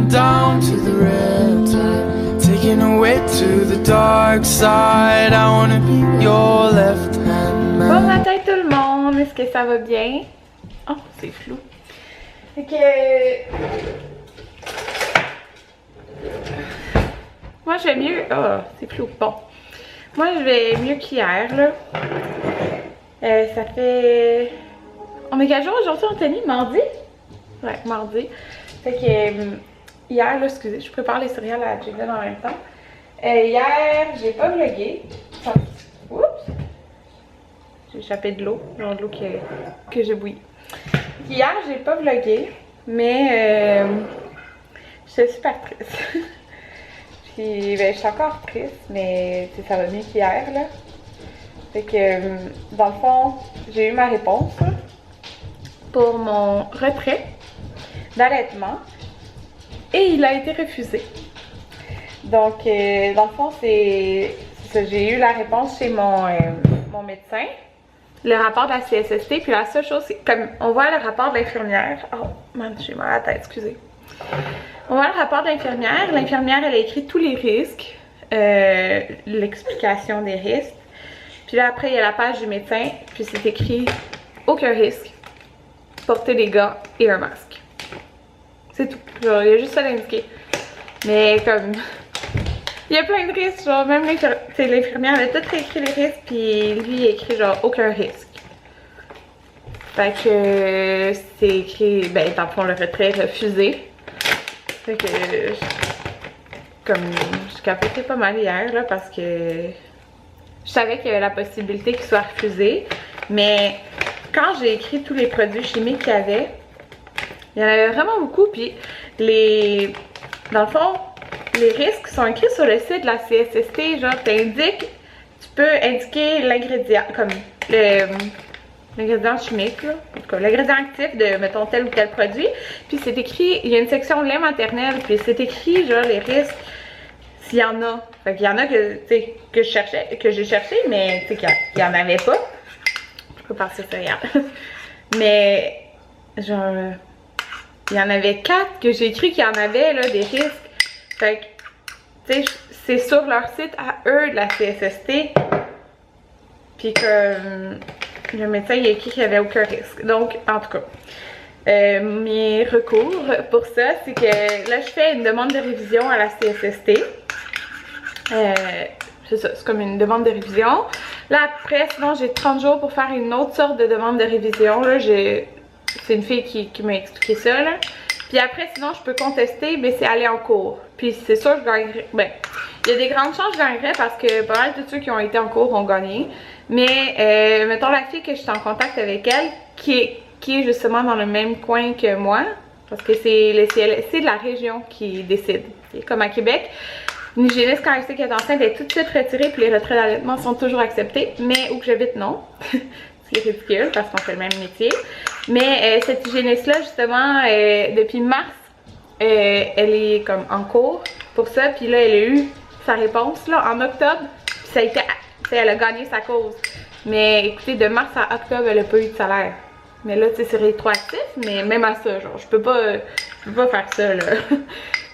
down to the riptide, taken away to the dark side. I wanna be your left hand man. Bon matin tout le monde, est-ce que ça va bien? Oh, c'est flou. Fait que... Moi je vais mieux... Oh, c'est flou. Bon. Moi je vais mieux qu'hier là. Ça fait... On est quel jour aujourd'hui, Anthony? Mardi? Ouais, mardi. Fait que hier, là, excusez, je prépare les céréales à Jaden en même temps. Hier, j'ai pas vlogué. Oups! J'ai échappé de l'eau, genre de l'eau que j'ai bouillie. Hier, j'ai pas vlogué, mais j'étais super triste. Puis, ben, je suis encore triste, mais ça va mieux qu'hier, là. Fait que, dans le fond, j'ai eu ma réponse là, pour mon retrait d'allaitement et il a été refusé. Donc, dans le fond, c'est ça, j'ai eu la réponse chez mon médecin, le rapport de la CSST, puis la seule chose, c'est comme on voit le rapport de l'infirmière. Oh, man, j'ai mal à la tête, excusez. On voit le rapport de l'infirmière. L'infirmière, elle a écrit tous les risques, l'explication des risques. Puis là, après, il y a la page du médecin, puis c'est écrit aucun risque, porter des gants et un masque. C'est tout. Genre, il y a juste ça d'indiquer. Mais comme, il y a plein de risques, genre, même l'infirmière, elle a tout écrit les risques, puis lui, il a écrit genre aucun risque. Fait que c'est écrit, ben, dans le fond, le retrait refusé. Fait que, comme, je capotais pas mal hier, là, parce que je savais qu'il y avait la possibilité qu'il soit refusé, mais quand j'ai écrit tous les produits chimiques qu'il y avait, il y en avait vraiment beaucoup, puis dans le fond, les risques sont écrits sur le site de la CSST, genre tu peux indiquer l'ingrédient, comme l'ingrédient chimique, là, en tout cas l'ingrédient actif de, mettons, tel ou tel produit, puis c'est écrit, il y a une section lait maternel, puis c'est écrit, genre, les risques, s'il y en a. Fait qu'il y en a que j'ai cherché, mais tu sais qu'il y en avait pas. Je peux passer ça, regarde. Mais, genre, il y en avait 4 que j'ai cru qu'il y en avait, là, des risques. Fait que, tu sais, c'est sur leur site à eux de la CSST. Puis que le médecin, il a écrit qu'il n'y avait aucun risque. Donc, en tout cas, mes recours pour ça, c'est que là, je fais une demande de révision à la CSST. C'est ça, c'est comme une demande de révision. Là après, sinon j'ai 30 jours pour faire une autre sorte de demande de révision. Là, c'est une fille qui m'a expliqué ça. Là. Puis après, sinon je peux contester, mais c'est aller en cours. Puis c'est sûr que je gagnerais. Ben, il y a des grandes chances que je gagnerais parce que pas mal tous ceux qui ont été en cours ont gagné. Mais mettons la fille que je suis en contact avec elle, qui est justement dans le même coin que moi, parce que c'est de la région qui décide. Comme à Québec. Une hygiéniste, quand elle sait qu'elle est enceinte, elle est tout de suite retirée, puis les retraits d'allaitement sont toujours acceptés, mais où que j'habite, non. C'est ridicule parce qu'on fait le même métier. Mais cette hygiéniste-là, justement, depuis mars, elle est comme en cours pour ça, puis là, elle a eu sa réponse là, en octobre, puis ça a été, elle a gagné sa cause. Mais écoutez, de mars à octobre, elle n'a pas eu de salaire. Mais là, tu sais, c'est rétroactif, mais même à ça, genre, je peux pas faire ça, là.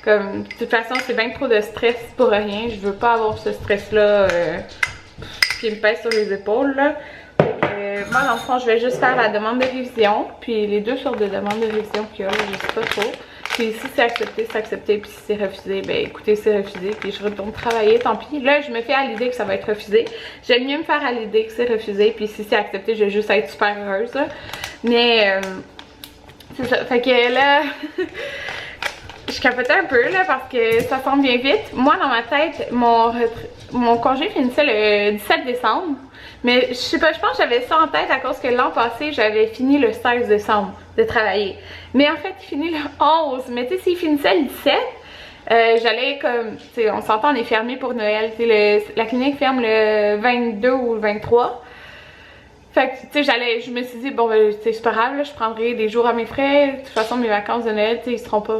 Comme, de toute façon, c'est bien trop de stress pour rien. Je veux pas avoir ce stress-là qui me pèse sur les épaules, là. Moi, dans le fond, je vais juste faire la demande de révision. Puis les deux sortes de demandes de révision qu'il y a, là, je sais pas trop. Puis si c'est accepté, c'est accepté. Puis si c'est refusé, ben écoutez, c'est refusé. Puis je retourne travailler, tant pis. Là, je me fais à l'idée que ça va être refusé. J'aime mieux me faire à l'idée que c'est refusé. Puis si c'est accepté, je vais juste être super heureuse, là. Mais, c'est ça. Fait que là... Je capotais un peu là parce que ça semble bien vite. Moi dans ma tête, mon congé finissait le 17 décembre. Mais je sais pas, je pense que j'avais ça en tête à cause que l'an passé, j'avais fini le 16 décembre de travailler. Mais en fait, il finit le 11. Mais tu sais, s'il finissait le 17, j'allais comme, tu sais, on s'entend, on est fermé pour Noël. Tu sais, la clinique ferme le 22 ou le 23. Fait que, tu sais, je me suis dit, bon, ben, c'est pas grave, là, je prendrai des jours à mes frais. De toute façon, mes vacances de Noël, tu sais, ils seront pas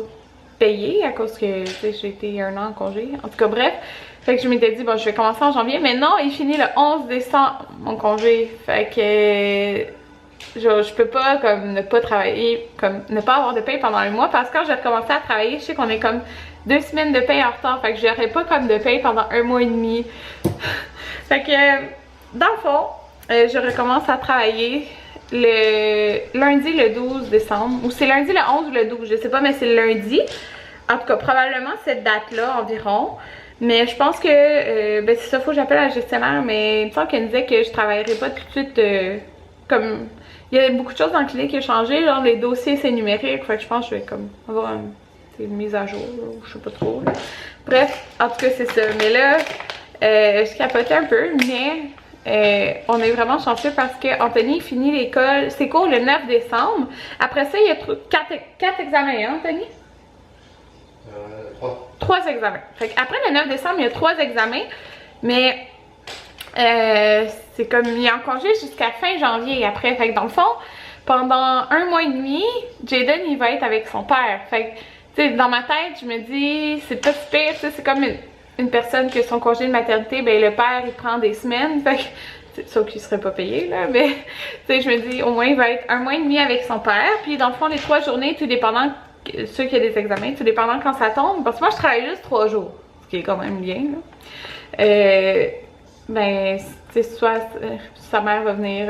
payé à cause que j'ai été un an en congé. En tout cas, bref. Fait que je m'étais dit, bon, je vais commencer en janvier. Mais non, il finit le 11 décembre, mon congé. Fait que je peux pas comme ne pas travailler, comme ne pas avoir de paye pendant un mois parce que quand j'ai recommencé à travailler, je sais qu'on est comme 2 semaines de paye en retard, fait que j'aurais pas comme de paye pendant un mois et demi. Fait que dans le fond, je recommence à travailler le lundi le 12 décembre, ou c'est lundi le 11 ou le 12, je sais pas, mais c'est le lundi. En tout cas, probablement cette date-là environ. Mais je pense que, ben c'est ça, faut que j'appelle la gestionnaire, mais il me semble qu'elle me disait que je travaillerais pas tout de suite comme... Il y a beaucoup de choses dans le clinique qui ont changé, genre les dossiers c'est numérique, fait que je pense que je vais comme avoir une mise à jour, là, je sais pas trop. Là. Bref, en tout cas c'est ça. Mais là, je capotais un peu, mais on est vraiment chanceux parce que Anthony finit l'école, ses cours le 9 décembre. Après ça, il y a 4 examens, hein Anthony? 3 examens. Fait qu'après le 9 décembre, il y a 3 examens, mais c'est comme il est en congé jusqu'à fin janvier après. Fait que dans le fond, pendant un mois et demi, Jaden il va être avec son père. Fait que, tu sais, dans ma tête, je me dis, c'est pas si pire, tu sais, c'est comme une personne qui a son congé de maternité, ben le père il prend des semaines. Fait que, sauf qu'il serait pas payé là, mais tu sais, je me dis, au moins il va être un mois et demi avec son père. Puis dans le fond, les 3 journées, tout dépendant. Ceux qui ont des examens, tout dépendant quand ça tombe, parce que moi je travaille juste 3 jours, ce qui est quand même bien là. Ben, tu sais, soit sa mère va venir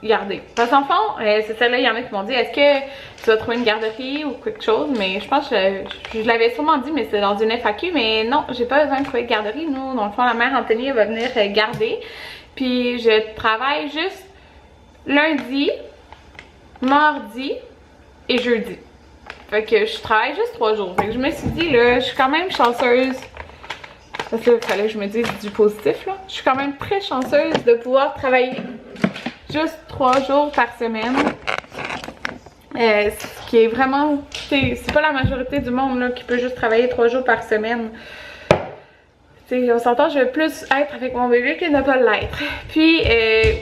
garder. Parce qu'en fond, c'est celle-là, il y en a qui m'ont dit, est-ce que tu vas trouver une garderie ou quelque chose? Mais je pense que je l'avais sûrement dit, mais c'est dans une FAQ, mais non, j'ai pas besoin de trouver de garderie. Nous, dans le fond, la mère Anthony va venir garder. Puis je travaille juste lundi, mardi et jeudi. Fait que je travaille juste 3 jours. Fait que je me suis dit, là, je suis quand même chanceuse. Parce que fallait que je me dise du positif, là. Je suis quand même très chanceuse de pouvoir travailler juste 3 jours par semaine. Ce qui est vraiment... C'est pas la majorité du monde, là, qui peut juste travailler 3 jours par semaine. T'sais, on s'entend, je vais plus être avec mon bébé que ne pas l'être. Puis,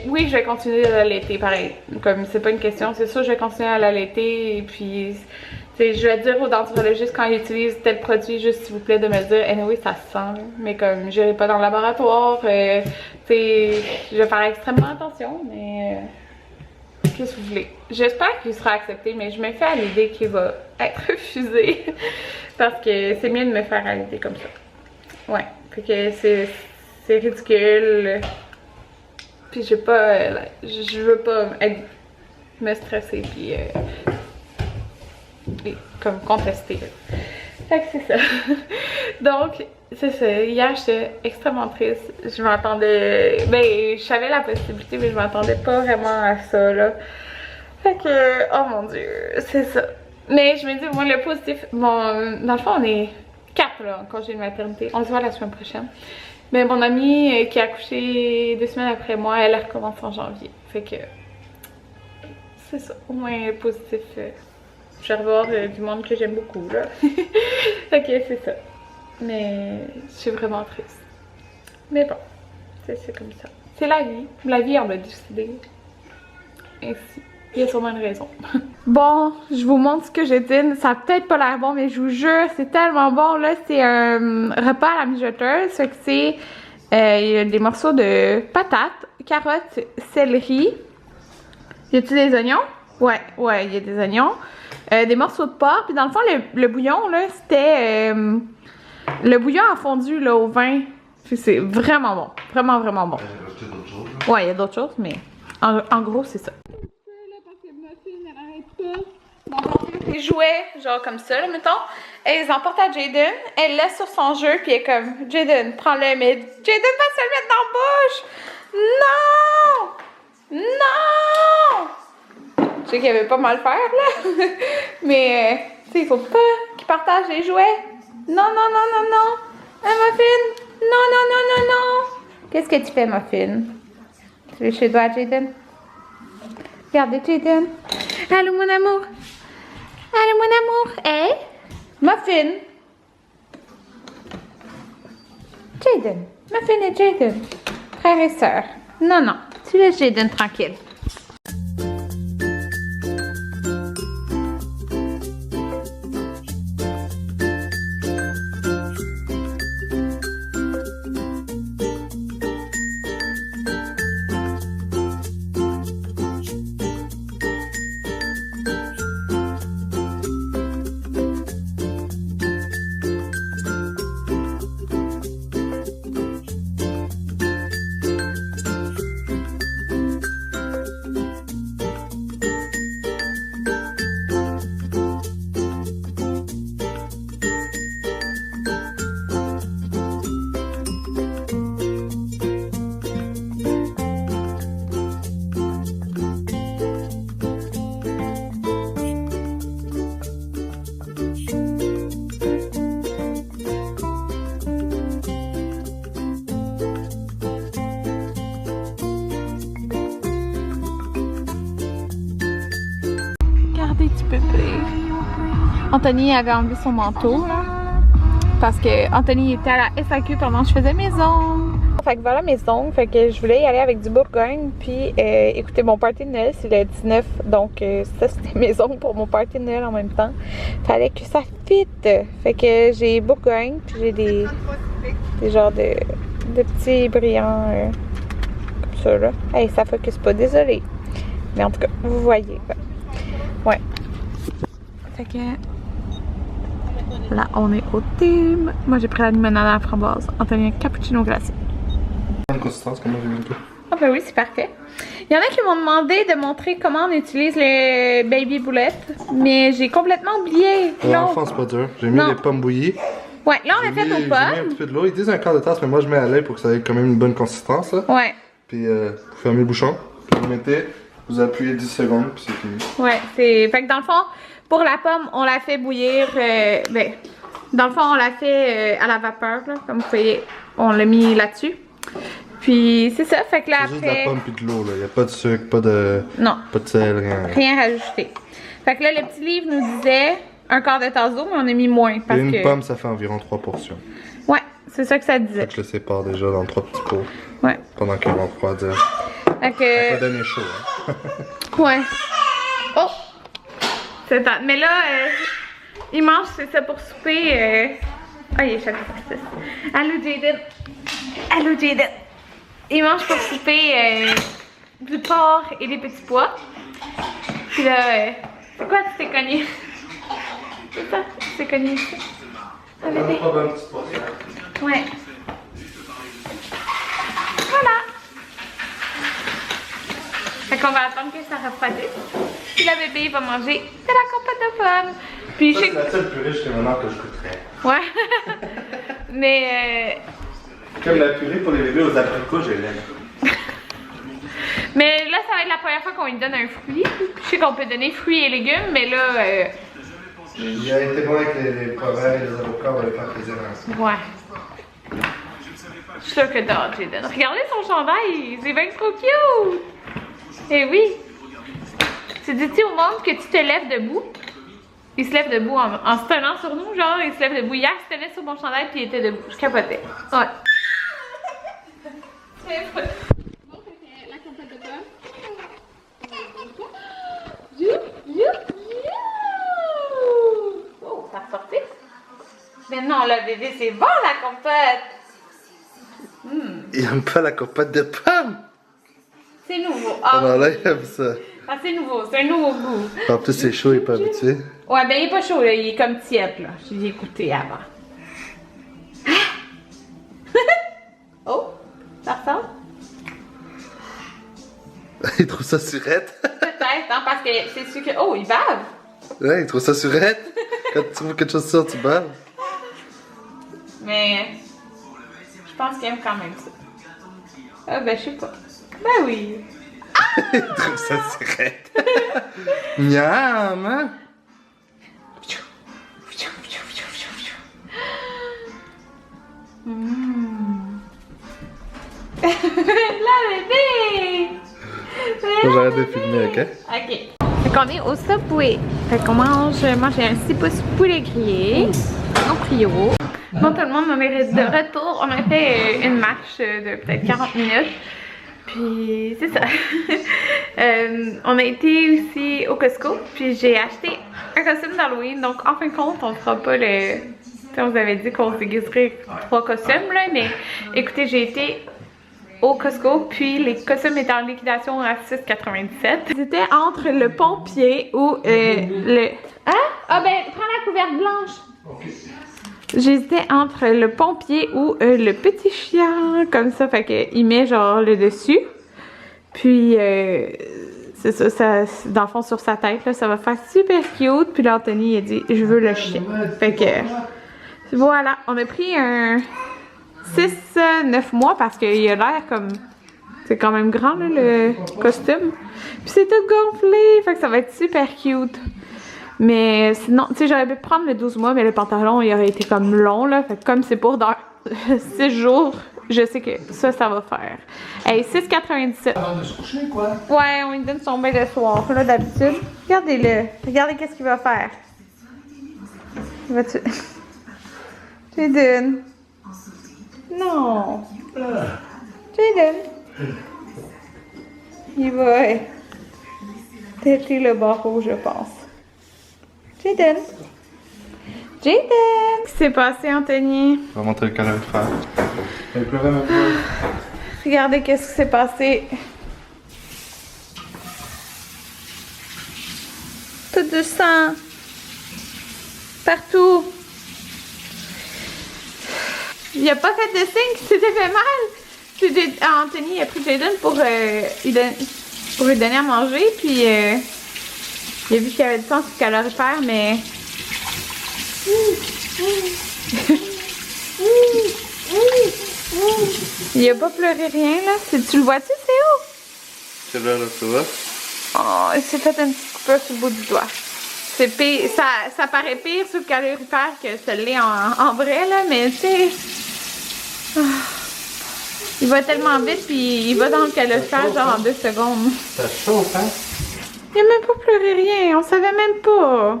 oui, je vais continuer à l'allaiter, pareil. Comme c'est pas une question, c'est sûr, je vais continuer à l'allaiter. Et puis... je vais dire au dentistologiste quand il utilise tel produit, juste s'il vous plaît de me dire, anyway, ça se sent, mais comme je n'irai pas dans le laboratoire, je vais faire extrêmement attention, mais qu'est-ce que vous voulez? J'espère qu'il sera accepté, mais je me fais à l'idée qu'il va être refusé, parce que c'est mieux de me faire à l'idée comme ça. Ouais, fait que c'est ridicule, puis je veux pas me stresser, puis... comme contester. Fait que c'est ça. Donc, c'est ça. Hier, j'étais extrêmement triste. Je m'attendais... Ben, je savais la possibilité, mais je m'attendais pas vraiment à ça, là. Fait que... Oh mon Dieu, c'est ça. Mais je me dis, moi, le positif... Bon, dans le fond, on est 4, là, en congé de maternité. On se voit la semaine prochaine. Mais mon amie qui a accouché 2 semaines après moi, elle recommence en janvier. Fait que... C'est ça. Au moins, positif... Je vais revoir du monde que j'aime beaucoup, là. Ok, c'est ça. Mais je suis vraiment triste. Mais bon, c'est comme ça. C'est la vie. La vie, on l'a décidé. Ainsi. Il y a sûrement une raison. Bon, je vous montre ce que j'ai dit. Ça a peut-être pas l'air bon, mais je vous jure, c'est tellement bon. Là, c'est un repas à la mijoteuse. Fait que c'est il y a des morceaux de patates, carottes, céleri. Y a-t-il des oignons? Ouais, il y a des oignons. Des morceaux de porc, puis dans le fond, le bouillon, là, c'était le bouillon a fondu, là, au vin. C'est vraiment bon. Vraiment, vraiment bon. Ouais, il y a d'autres choses, mais en gros, c'est ça. D'emporter des jouets, genre comme ça, là, mettons. Elle les emporte à Jaden, elle laisse sur son jeu, puis elle est comme, Jaden, prends-le, mais Jaden va se le mettre dans la bouche! Non! Non! Je sais qu'il y avait pas mal faire, là. Mais, tu sais, il faut pas qu'il partage les jouets. Non, non, non, non, non. Hein, Muffin? Non, non, non, non, non. Qu'est-ce que tu fais, Muffin? Tu veux chez toi, Jaden? Regardez, Jaden. Allô, mon amour. Allô, mon amour. Hey? Muffin. Jaden. Muffin et Jaden. Frère et sœur. Non, non. Tu laisses Jaden tranquille. Anthony avait enlevé son manteau là, parce que Anthony était à la SAQ pendant que je faisais mes ongles. Fait que voilà mes ongles, fait que je voulais y aller avec du Bourgogne, puis écoutez, mon party de Noël c'est le 19, donc ça c'était mes ongles pour mon party de Noël en même temps. Fallait que ça fitte, fait que j'ai Bourgogne, puis j'ai des genres de petits brillants comme ça là. Hey, ça focus pas, désolé. Mais en tout cas, vous voyez. Ouais. Fait que là, on est au thème. Moi, j'ai pris la limonade à la framboise. Anthony, un cappuccino glacé. Bonne consistance, comment j'ai vu tout. Ah ben oui, c'est parfait. Il y en a qui m'ont demandé de montrer comment on utilise les baby boulettes, mais j'ai complètement oublié. Pour l'enfant, c'est pas dur. J'ai mis les pommes bouillies. Ouais, là, on a fait nos J'ai mis un pommes. petit peu de l'eau. Ils disent un quart de tasse, mais moi, je mets à l'œil pour que ça ait quand même une bonne consistance. Là. Ouais. Puis, vous fermez le bouchon. Puis, vous mettez, vous appuyez 10 secondes, puis c'est fini. Ouais, c'est. Fait que dans le fond, pour la pomme, on la fait bouillir. Ben, dans le fond, on la fait à la vapeur, là. Comme vous voyez, on l'a mis là-dessus. Puis, c'est ça. Fait que là, C'est après. juste de la pomme puis de l'eau, là. Il n'y a pas de sucre, pas de. Non. Pas de sel, rien. Rien rajouté. Fait que là, le petit livre nous disait un quart de tasse d'eau, mais on a mis moins. Parce Et une que... pomme, ça fait environ 3 portions. Ouais, c'est ça que ça disait. Fait que je le sépare déjà dans 3 petits pots. Ouais. Pendant qu'ils vont refroidir. Fait que. Ça va donner chaud, hein. Ouais. Oh! C'est ça. Mais là, il mange, c'est ça pour souper. Ah, il est chaque fois. Allô, Jaden. Allô, Jaden. Il mange pour souper du porc et des petits pois. Puis là, c'est quoi, tu t'es cogné? C'est ça, tu t'es cogné ici. Ah, bébé. Ouais. Voilà. Fait qu'on va attendre que ça refroidisse. Puis le bébé il va manger de la compote de pommes. Puis Ça, c'est la seule purée jusqu'à maintenant que je goûterais. Ouais. Mais Comme la purée pour les bébés aux abricots, je l'aime. mais là, ça va être la première fois qu'on lui donne un fruit. Je sais qu'on peut donner fruits et légumes, mais là, Il a été bon avec les poivrons et les avocats, on va les faire plaisir ensemble. ouais. Je suis sûre que t'as Jaden. Regardez son chandail, c'est bien trop cute. Eh oui. Tu dis-tu au monde que tu te lèves debout? Il se lève debout en se tenant sur nous, genre, il se lève debout. Hier, il se tenait sur mon chandail puis il était debout. Je capotais. Ouais. La compote de pommes. Oh, ça ressorti. Mais non, le bébé, c'est bon la compote. Il aime pas la compote de pommes! C'est nouveau. Alors là, il aime ça. Ah, c'est nouveau, c'est un nouveau goût. En plus, c'est chaud, il est pas habitué. Ouais, ben il est pas chaud, là. Il est comme tiède, là. Je l'ai écouté avant. Oh, ça ressort? Il trouve ça surette. Peut-être, hein, parce que c'est sûr que... Oh, il bave! Ouais, il trouve ça surette. Quand tu trouves quelque chose sur, tu baves. Mais... je pense qu'il aime quand même ça. Ah, ben je sais pas. Ben oui. Il trouve ça surette. Miam, hein? La bébé! Faut j'arrête de filmer, ok? Ok. Fait qu'on est au Subway. Fait qu'on mange un 6 pouces poulet grillé. Au Prio. Bon tout le monde, on est de retour. On a fait une marche de peut-être 40 minutes. Puis c'est ça. On a été aussi au Costco. Puis j'ai acheté un costume d'Halloween. Donc en fin de compte, on fera pas le... on vous avait dit qu'on se déguiserait 3 costumes là. Mais écoutez, j'ai été au Costco, puis les costumes étaient en liquidation à 6,97. C'était entre le pompier ou le... Hein? Ah ben, prends la couverte blanche. Okay. J'hésitais entre le pompier ou le petit chien, comme ça, fait qu'il met genre le dessus. Puis, c'est ça, dans le fond, sur sa tête, là, ça va faire super cute. Puis là, Anthony, il a dit, je veux le chien. Fait que, voilà, on a pris un 6-9 mois parce qu'il a l'air comme... C'est quand même grand, là, le costume. Puis c'est tout gonflé, fait que ça va être super cute. Mais sinon, tu sais, j'aurais pu prendre le 12 mois, mais le pantalon, il aurait été comme long, là. Fait que comme c'est pour dans 6 jours, je sais que ça va faire. Hey, 6,97. Avant de se coucher, quoi? Ouais, on lui donne son bain le soir, là, d'habitude. Regardez-le. Regardez qu'est-ce qu'il va faire. Vas-tu... Jaden. Non. Jaden. Il va têter le barreau, je pense. Jaden. Jaden. Qu'est-ce qui s'est passé, Anthony? On va montrer le calorifère. Il pleuvait même pas. Regardez qu'est-ce qui s'est passé. Tout du sang. Partout. Il a pas fait de signe qu'il s'était fait mal. Anthony a pris Jaden pour lui donner à manger, puis il a vu qu'il y avait du sang sur le calorifère, mais... Il a pas pleuré rien, là. Tu le vois-tu, Théo? C'est là, tu vois? Oh, il s'est fait une petite coupure sur le bout du doigt. C'est pire, ça paraît pire sur le calorifère que ça l'est en vrai, là, mais tu sais... Il va tellement vite, puis il va dans le calorifère genre en 2 secondes. Ça chauffe, hein? Il a même pas pleuré rien, on savait même pas.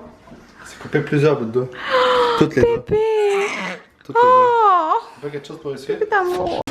C'est coupé plusieurs bouts de doigts. Toutes les doigts. Bébé! Toutes les doigts. Oh! C'est pas quelque chose pour essayer? Tout d'amour.